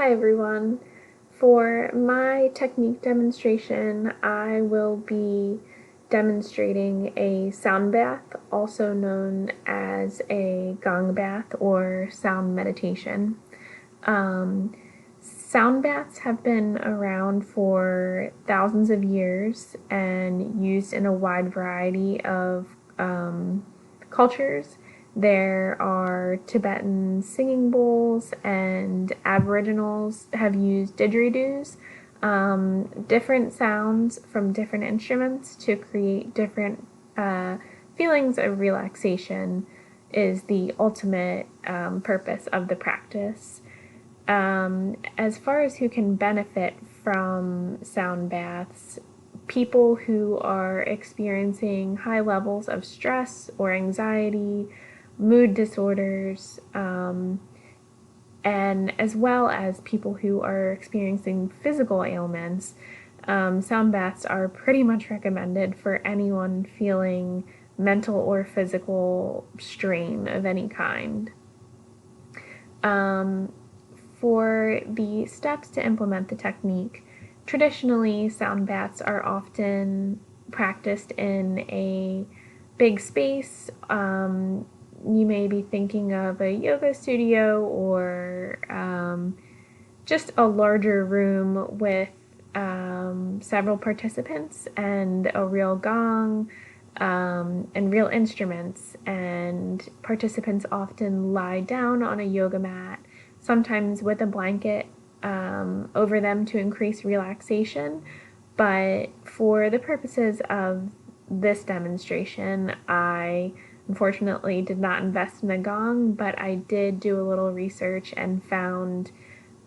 Hi everyone. For my technique demonstration, I will be demonstrating a sound bath, also known as a gong bath or sound meditation. Sound baths have been around for thousands of years and used in a wide variety of cultures. There are Tibetan singing bowls, and Aboriginals have used didgeridoos, different sounds from different instruments to create different feelings of relaxation is the ultimate purpose of the practice. As far as who can benefit from sound baths, people who are experiencing high levels of stress or anxiety, mood disorders, and as well as people who are experiencing physical ailments. Sound baths are pretty much recommended for anyone feeling mental or physical strain of any kind. For the steps to implement the technique, traditionally sound baths are often practiced in a big space. You may be thinking of a yoga studio or just a larger room with several participants and a real gong and real instruments. And participants often lie down on a yoga mat, sometimes with a blanket over them to increase relaxation. But for the purposes of this demonstration, I unfortunately did not invest in a gong, but I did do a little research and found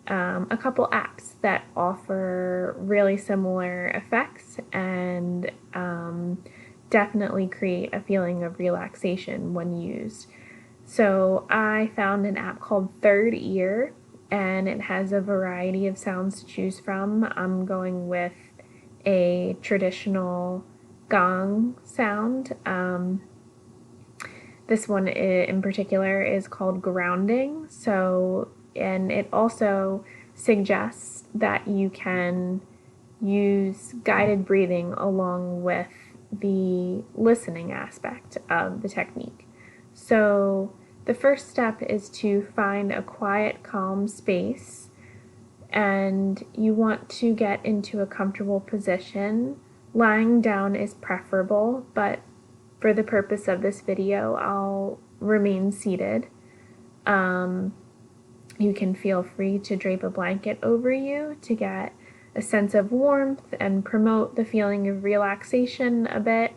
a couple apps that offer really similar effects and definitely create a feeling of relaxation when used. So I found an app called Third Ear, and it has a variety of sounds to choose from. I'm going with a traditional gong sound. This one in particular is called grounding. And it also suggests that you can use guided breathing along with the listening aspect of the technique. So the first step is to find a quiet, calm space, and you want to get into a comfortable position. Lying down is preferable, but for the purpose of this video, I'll remain seated. You can feel free to drape a blanket over you to get a sense of warmth and promote the feeling of relaxation a bit.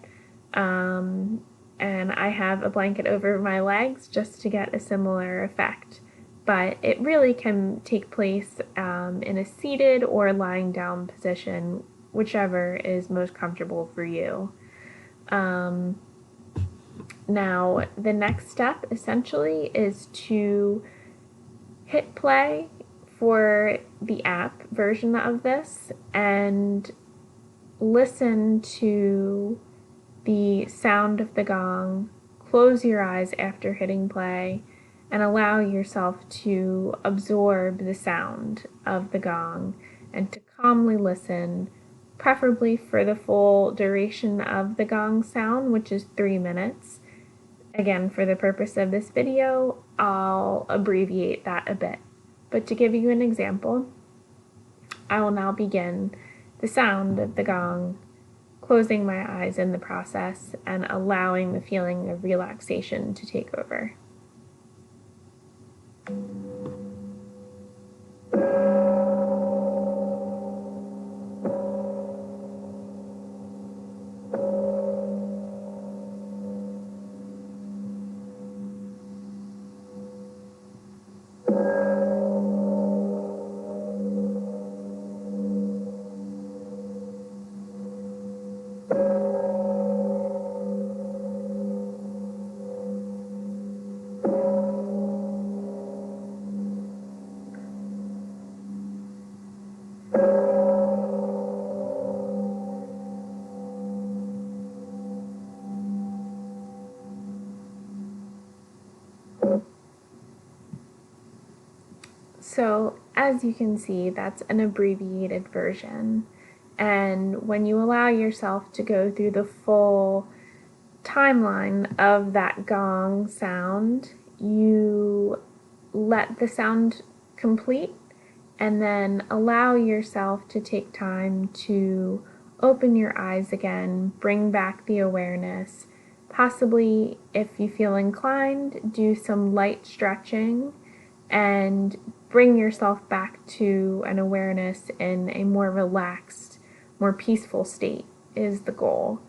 And I have a blanket over my legs just to get a similar effect. But it really can take place in a seated or lying down position, whichever is most comfortable for you. Now, the next step essentially is to hit play for the app version of this and listen to the sound of the gong. Close your eyes after hitting play and allow yourself to absorb the sound of the gong and to calmly listen, preferably for the full duration of the gong sound, which is 3 minutes. Again, for the purpose of this video, I'll abbreviate that a bit. But to give you an example, I will now begin the sound of the gong, closing my eyes in the process and allowing the feeling of relaxation to take over. So as you can see, that's an abbreviated version. And when you allow yourself to go through the full timeline of that gong sound, you let the sound complete and then allow yourself to take time to open your eyes again, bring back the awareness. Possibly, if you feel inclined, do some light stretching and bring yourself back to an awareness in a more relaxed, more peaceful state is the goal.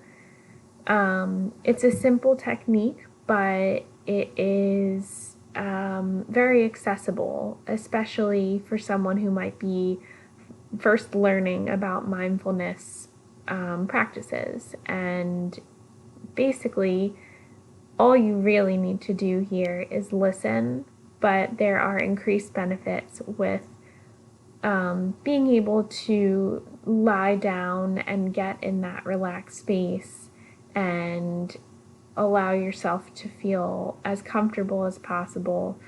It's a simple technique, but it is very accessible, especially for someone who might be first learning about mindfulness practices. And basically, all you really need to do here is listen, but there are increased benefits with being able to lie down and get in that relaxed space and allow yourself to feel as comfortable as possible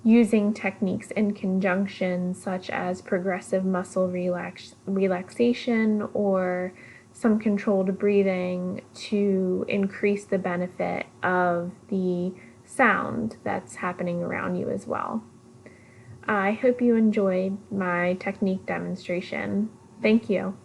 using techniques in conjunction, such as progressive muscle relaxation or some controlled breathing, to increase the benefit of the sound that's happening around you as well. I hope you enjoyed my technique demonstration. Thank you.